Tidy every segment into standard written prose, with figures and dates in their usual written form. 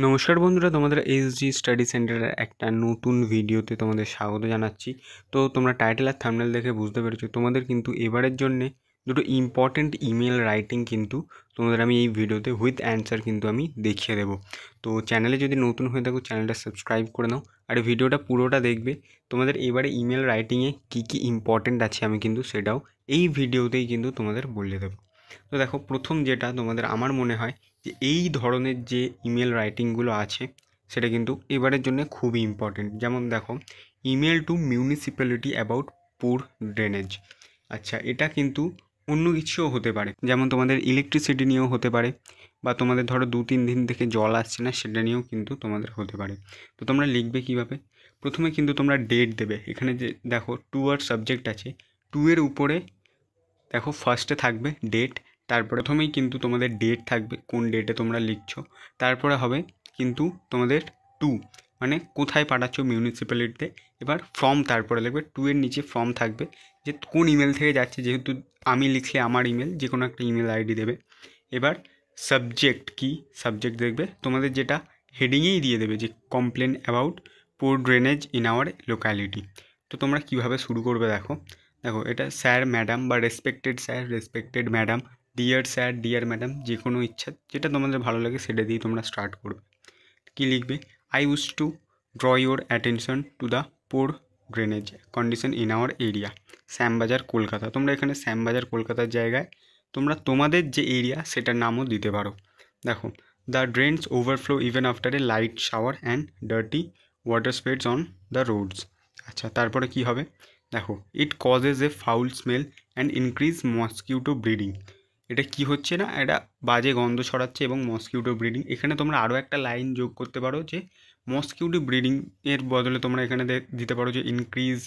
নমস্কার বন্ধুরা, তোমাদের এসজি স্টাডি সেন্টারের একটা নতুন ভিডিওতে তোমাদের স্বাগত জানাচ্ছি। তো তোমরা টাইটেল আর থাম্বনেল দেখে বুঝতে পেরেছো তোমাদের কিন্তু এবারের জন্যে দুটো ইম্পর্টেন্ট ইমেল রাইটিং কিন্তু তোমাদের আমি এই ভিডিওতে উইথ অ্যান্সার কিন্তু আমি দেখিয়ে দেবো। তো চ্যানেলে যদি নতুন হয়ে থাকো চ্যানেলটা সাবস্ক্রাইব করে নাও, আর এই ভিডিওটা পুরোটা দেখবে। তোমাদের এবারে ইমেল রাইটিংয়ে কী কী ইম্পর্টেন্ট আছে আমি কিন্তু সেটাও এই ভিডিওতেই কিন্তু তোমাদের বলে দেবো। তো দেখো, প্রথম যেটা তোমাদের আমার মনে হয় যে এই ধরনের যে ইমেল রাইটিংগুলো আছে সেটা কিন্তু এবারের জন্য খুবই ইম্পর্টেন্ট। যেমন দেখো, ইমেল টু মিউনিসিপ্যালিটি অ্যাবাউট পুর ড্রেনেজ। আচ্ছা, এটা কিন্তু অন্য কিছুও হতে পারে, যেমন তোমাদের ইলেকট্রিসিটি নিয়েও হতে পারে, বা তোমাদের ধরো 2-3 দিন থেকে জল আসছে না সেটা নিয়েও কিন্তু তোমাদের হতে পারে। তো তোমরা লিখবে কীভাবে? প্রথমে কিন্তু তোমরা ডেট দেবে। এখানে যে দেখো 2 আর সাবজেক্ট আছে, 2 এর উপরে দেখো ফার্স্টে থাকবে ডেট, তারপরে প্রথমেই কিন্তু তোমাদের ডেট থাকবে, কোন ডেটে তোমরা লিখছো। তারপরে হবে কিন্তু তোমাদের টু, মানে কোথায় পাঠাচ্ছ মিউনিসিপ্যালিটিতে। এবার ফর্ম তারপরে লিখবে, 2 এর নিচে ফর্ম থাকবে যে কোন ইমেল থেকে যাচ্ছে। যেহেতু আমি লিখলে আমার ইমেল, যে কোনো একটা ইমেল আইডি দেবে। এবার সাবজেক্ট কি, সাবজেক্ট দেখবে তোমাদের যেটা হেডিংয়েই দিয়ে দেবে যে কমপ্লেন অ্যাবাউট পুর ড্রেনেজ ইন আওয়ার লোকালিটি। তো তোমরা কিভাবে শুরু করবে দেখো, এটা স্যার ম্যাডাম বা respected sir respected madam, dear sir deer madam, যে কোনো ইচ্ছা যেটা তোমাদের ভালো লাগে সেটা দিয়ে তোমরা স্টার্ট করবে। কী লিখবে? I wish to draw your attention to the poor drainage condition in our area, Shyambazar Kolkata. তোমরা এখানে শ্যামবাজার কলকাতার জায়গায় তোমরা তোমাদের যে এরিয়া সেটার নামও দিতে পারো। দেখো, the drains overflow even after a light shower and dirty water spreads on the roads. আচ্ছা, তারপরে কি হবে দেখো, it causes A foul smell and increase mosquito breeding. এটা কি হচ্ছে না, এটা বাজে গন্ধ ছড়াচ্ছে এবং মসকিউটো ব্রিডিং। এখানে তোমরা আরও একটা লাইন যোগ করতে পারো যে মসকিউটো ব্রিডিং এর বদলে তোমরা এখানে দিতে পারো যে ইনক্রিজ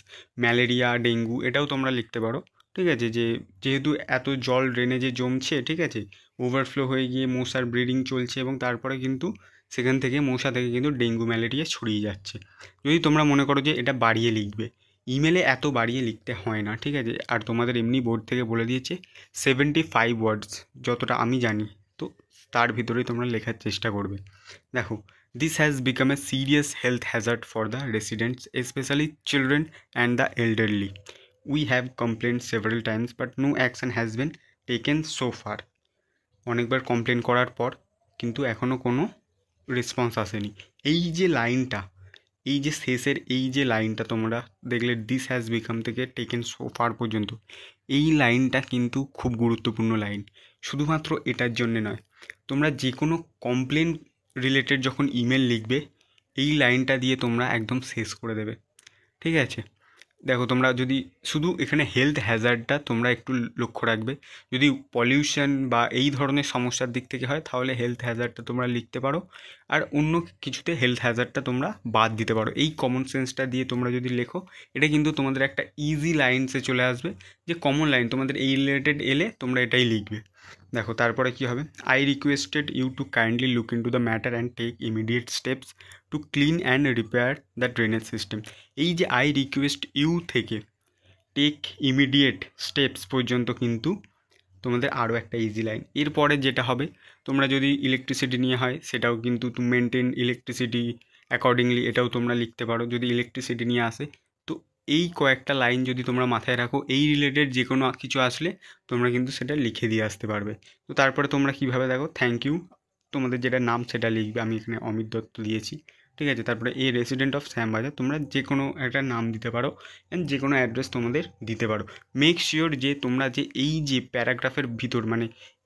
ম্যালেরিয়া ডেঙ্গু, এটাও তোমরা লিখতে পারো। ঠিক আছে, যে যেহেতু এত জল ড্রেনেজে জমছে, ঠিক আছে, ওভারফ্লো হয়ে গিয়ে মশার ব্রিডিং চলছে এবং তারপরে কিন্তু সেখান থেকে মশা থেকে কিন্তু ডেঙ্গু ম্যালেরিয়া ছড়িয়ে যাচ্ছে। যদি তোমরা মনে করো যে এটা বাড়িয়ে লিখবে, ইমেলে এত বাড়িয়ে লিখতে হয় না, ঠিক আছে। আর তোমাদের এমনি বোর্ড থেকে বলে দিয়েছে 75 ওয়ার্ডস, যতটা আমি জানি, তো তার ভিতরেই তোমরা লেখার চেষ্টা করবে। দেখো, this has become a serious health hazard for the residents, specially children and the elderly. We have complain several times but no action has been taken so far. অনেকবার কমপ্লেন করার পর কিন্তু এখনও কোনো রেসপন্স আসেনি। এই যে লাইনটা, এই যে শেষের এই যে লাইনটা তোমরা দেখলে, দিস হ্যাজ বিকাম থেকে টেকেন সো ফার পর্যন্ত, এই লাইনটা কিন্তু খুব গুরুত্বপূর্ণ লাইন। শুধুমাত্র এটার জন্যে নয়, তোমরা যে কোনো কমপ্লেন রিলেটেড যখন ইমেল লিখবে, এই লাইনটা দিয়ে তোমরা একদম শেষ করে দেবে। ঠিক আছে, দেখো তোমরা যদি শুধু এখানে হেলথ হ্যাজার্ডটা তোমরা একটু লক্ষ্য রাখবে। যদি পলিউশন বা এই ধরনের সমস্যার দিক থেকে হয় তাহলে হেলথ হ্যাজার্ডটা তোমরা লিখতে পারো, আর অন্য কিছুতে হেলথ হ্যাজার্ডটা তোমরা বাদ দিতে পারো। এই কমন সেন্সটা দিয়ে তোমরা যদি লেখো, এটা কিন্তু তোমাদের একটা ইজি লাইনসে চলে আসবে, যে কমন লাইন তোমাদের এই রিলেটেড এলে তোমরা এটাই লিখবে। দেখো তারপরে কি হবে, I requested you to kindly look into the matter and take immediate steps to clean and repair the drainage system. এই যে আই রিকোয়েস্ট ইউ থেকে টেক ইমিডিয়েট স্টেপস পর্যন্ত কিন্তু তোমাদের আরও একটা ইজি লাইন। এরপরে যেটা হবে, তোমরা যদি ইলেকট্রিসিটি নিয়ে হয় সেটাও কিন্তু টু মেনটেন ইলেকট্রিসিটি অ্যাকর্ডিংলি, এটাও তোমরা লিখতে পারো যদি ইলেকট্রিসিটি নিয়ে আসে। তো এই কয়েকটা লাইন যদি তোমরা মাথায় রাখো, এই রিলেটেড যে কোনো কিছু আসলে তোমরা কিন্তু সেটা লিখে দিয়ে আসতে পারবে। তো তারপরে তোমরা কীভাবে দেখো, থ্যাংক ইউ, তোমাদের যেটা নাম সেটা লিখবে। আমি এখানে অমিত দত্ত দিয়েছি, ঠিক আছে। তারপরে এ রেসিডেন্ট অফ শ্যামবাজার, তোমরা যে কোনো একটা নাম দিতে পারো অ্যান্ড যে কোনো অ্যাড্রেস তোমাদের দিতে পারো। মেক শিওর যে তোমরা যে এই যে প্যারাগ্রাফের ভিতর, মানে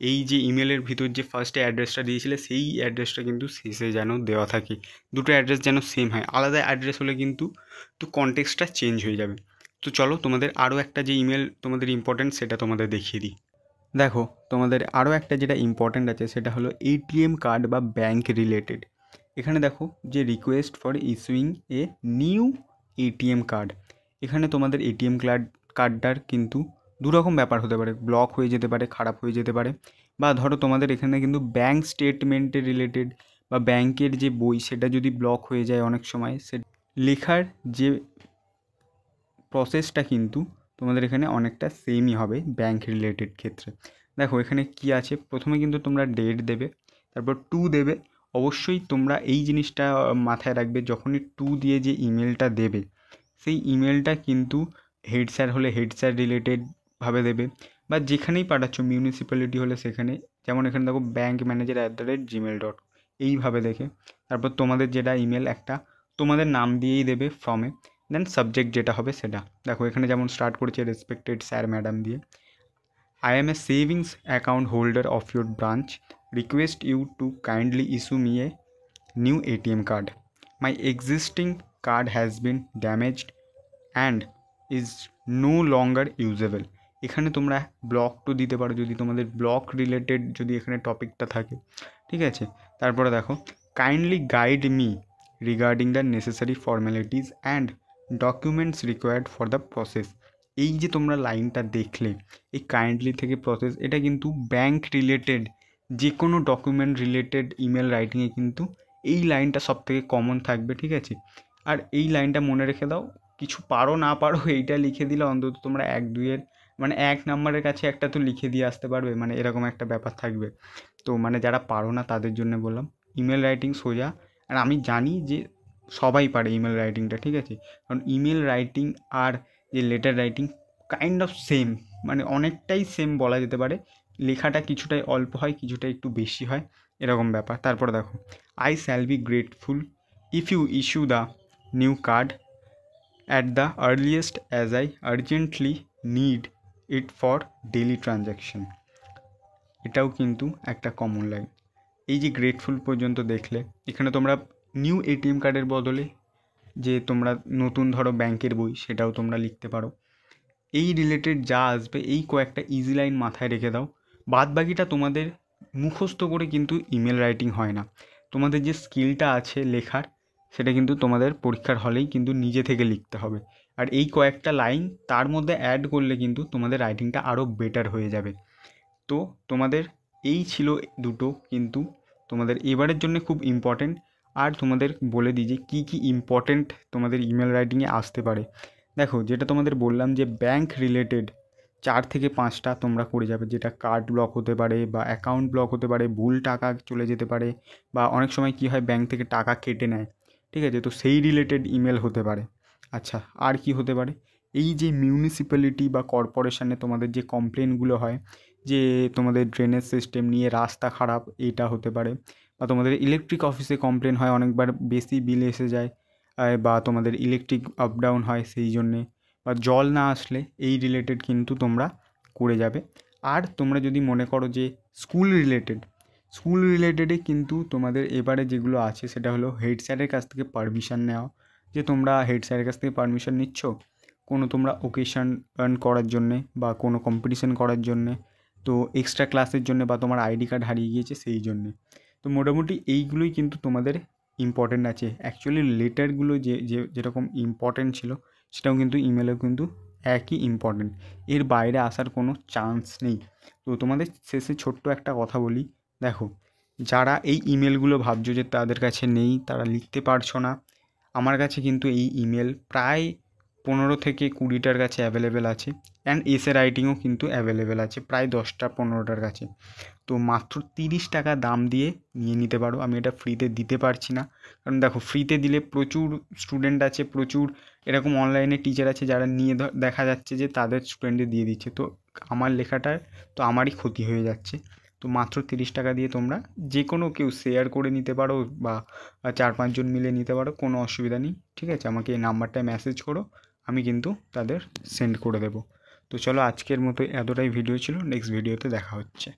এই যে ইমেলের ভিতর যে ফার্স্টে অ্যাড্রেসটা দিয়েছিলে সেই অ্যাড্রেসটা কিন্তু শেষে যেন দেওয়া থাকে। দুটো অ্যাড্রেস যেন সেম হয়, আলাদা অ্যাড্রেস হলে কিন্তু কনটেক্সটটা চেঞ্জ হয়ে যাবে। তো চলো তোমাদের আরও একটা যে ইমেল তোমাদের ইম্পর্ট্যান্ট সেটা তোমাদের দেখিয়ে দিই। দেখো, তোমাদের আরও একটা যেটা ইম্পর্ট্যান্ট আছে সেটা হলো এটিএম কার্ড বা ব্যাঙ্ক রিলেটেড। এখানে দেখো যে request for issuing a new ATM card. এখানে তোমাদের এটিএম কার্ডটার কিন্তু দুরকম ব্যাপার হতে পারে, ব্লক হয়ে যেতে পারে, খারাপ হয়ে যেতে পারে, বা ধরো তোমাদের এখানে কিন্তু ব্যাঙ্ক স্টেটমেন্টের রিলেটেড বা ব্যাঙ্কের যে বই সেটা যদি ব্লক হয়ে যায় অনেক সময়, সে লেখার যে প্রসেসটা কিন্তু তোমাদের এখানে অনেকটা সেমই হবে ব্যাঙ্ক রিলেটেড ক্ষেত্রে। দেখো এখানে কি আছে, প্রথমে কিন্তু তোমরা ডেট দেবে, তারপর টু দেবে, অবশ্যই তোমরা এই জিনিসটা মাথায় রাখবে, যখনই টু দিয়ে যে ইমেলটা দেবে সেই ইমেলটা কিন্তু হেড স্যার হলে হেড স্যার রিলেটেডভাবে দেবে, বা যেখানেই পাঠাচ্ছ মিউনিসিপ্যালিটি হলে সেখানে, যেমন এখানে দেখো bankmanager@gmail.com এইভাবে দেখে তারপর তোমাদের যেটা ইমেল একটা তোমাদের নাম দিয়েই দেবে ফর্মে, দেন সাবজেক্ট যেটা হবে সেটা দেখো এখানে যেমন স্টার্ট করেছে রেসপেক্টেড স্যার ম্যাডাম দিয়ে। I am a savings account holder of your branch. Request you to kindly issue me a new ATM card. My existing card has been damaged and is no longer usable. এখানে তোমরা block two দিতে পারো যদি তোমাদের block related যদি এখানে টপিকটা থাকে, ঠিক আছে। তারপরে দেখো kindly guide me regarding the necessary formalities and documents required for the process. এই যে তোমরা লাইনটা দেখলে, এই কাইন্ডলি থেকে প্রসেস, এটা কিন্তু ব্যাংক রিলেটেড যে কোনো ডকুমেন্ট রিলেটেড ইমেল রাইটিংয়ে কিন্তু এই লাইনটা সব থেকে কমন থাকবে, ঠিক আছে। আর এই লাইনটা মনে রেখে দাও, কিছু পারো না পারো এইটা লিখে দিলে অন্তত তোমরা 1-2 মানে 1 নাম্বারের কাছে একটা তো লিখে দিয়ে আসতে পারবে, মানে এরকম একটা ব্যাপার থাকবে। তো মানে যারা পারো না তাদের জন্য বললাম, ইমেল রাইটিং সোজা, আর আমি জানি যে সবাই পারে ইমেল রাইটিংটা, ঠিক আছে। কারণ ইমেল রাইটিং আর যে letter writing kind of same, মানে অনেকটাই সেম বলা যেতে পারে, লেখাটা কিছুটাই অল্প হয় কিছুটা একটু বেশি হয়, এরকম ব্যাপার। তারপর দেখো I shall be grateful if you issue the new card at the earliest as I urgently need it for daily transaction। এটাও কিন্তু একটা কমন লাইন। এই যে গ্রেটফুল পর্যন্ত দেখলে, এখানে তোমরা নিউ এটিএম কার্ডের বদলে যে তোমরা নতুন ধরো ব্যাংকের বই সেটাও তোমরা লিখতে পারো। এই রিলেটেড যা আসবে এই কয়েকটা ইজি লাইন মাথায় রেখে দাও, বাদ বাকিটা তোমাদের মুখস্থ করে কিন্তু ইমেল রাইটিং হয় না। তোমাদের যে স্কিলটা আছে লেখার, সেটা কিন্তু তোমাদের পরীক্ষার হলেই কিন্তু নিজে থেকে লিখতে হবে। আর এই কয়েকটা লাইন তার মধ্যে অ্যাড করলে কিন্তু তোমাদের রাইটিংটা আরও বেটার হয়ে যাবে। তো তোমাদের এই ছিল দুটো, কিন্তু তোমাদের এবারের জন্য খুব ইম্পর্টেন্ট। আর তোমাদের বলে দিই যে কী কী ইম্পর্টেন্ট তোমাদের ইমেল রাইটিংয়ে আসতে পারে। দেখো যেটা তোমাদের বললাম যে ব্যাংক রিলেটেড 4 থেকে 5টা তোমরা করে যাবে, যেটা কার্ড ব্লক হতে পারে বা অ্যাকাউন্ট ব্লক হতে পারে, ভুল টাকা চলে যেতে পারে, বা অনেক সময় কী হয় ব্যাংক থেকে টাকা কেটে নেয়, ঠিক আছে, তো সেই রিলেটেড ইমেল হতে পারে। আচ্ছা আর কি হতে পারে, এই যে মিউনিসিপ্যালিটি বা কর্পোরেশনে তোমাদের যে কমপ্লেনগুলো হয় যে তোমাদের ড্রেনেজ সিস্টেম নিয়ে, রাস্তা খারাপ, এইটা হতে পারে, বা তোমাদের ইলেকট্রিক অফিসে কমপ্লেন হয় অনেকবার বেশি বিল এসে যায়, বা তোমাদের ইলেকট্রিক আপ ডাউন হয় সেই জন্যে, বা জল না আসলে, এই রিলেটেড কিন্তু তোমরা করে যাবে। আর তোমরা যদি মনে করো যে স্কুল রিলেটেডে কিন্তু তোমাদের এবারে যেগুলো আছে সেটা হলো হেড স্যারের কাছ থেকে পারমিশন নেওয়া, যে তোমরা হেড স্যারের কাছ থেকে পারমিশন নিচ্ছ কোনো তোমরা ওকেশন করার জন্যে বা কোনো কম্পিটিশন করার জন্যে, তো এক্সট্রা ক্লাসের জন্য, বা তোমার আইডি কার্ড হারিয়ে গিয়েছে সেই জন্যে। তো মোটামুটি এইগুলোই কিন্তু তোমাদের ইম্পর্টেন্ট আছে। অ্যাকচুয়ালি লেটারগুলো যেরকম ইম্পর্টেন্ট ছিল সেটাও কিন্তু ইমেলেও কিন্তু একই ইম্পর্টেন্ট, এর বাইরে আসার কোনো চান্স নেই। তো তোমাদের শেষে ছোট্ট একটা কথা বলি, দেখো যারা এই ইমেলগুলো ভাবছো যে তাদের কাছে নেই, তারা লিখতে পারছো না, আমার কাছে কিন্তু এই ইমেল প্রায় 15 থেকে 20টার কাছে অ্যাভেলেবেল আছে, অ্যান্ড এসে রাইটিংও কিন্তু অ্যাভেলেবেল আছে প্রায় 10টা-15টার কাছে। তো মাত্র 30 টাকা দাম দিয়ে নিয়ে নিতে পারো। আমি এটা ফ্রিতে দিতে পারছি না, কারণ দেখো ফ্রিতে দিলে প্রচুর স্টুডেন্ট আছে, প্রচুর এরকম অনলাইনে টিচার আছে যারা নিয়ে দেখা যাচ্ছে যে তাদের স্টুডেন্টদের দিয়ে দিচ্ছে, তো আমার লেখাটার তো আমারই ক্ষতি হয়ে যাচ্ছে। তো মাত্র 30 টাকা দিয়ে তোমরা যে কোনো কেউ শেয়ার করে নিতে পারো, বা 4-5 জন মিলে নিতে পারো, কোনো অসুবিধা নেই, ঠিক আছে। আমাকে এই নাম্বারটায় মেসেজ করো, আমি কিন্তু তাদের সেন্ড করে দেবো। তো চলো আজকের মতো এতটাই ভিডিও ছিল, নেক্সট ভিডিওতে দেখা হচ্ছে।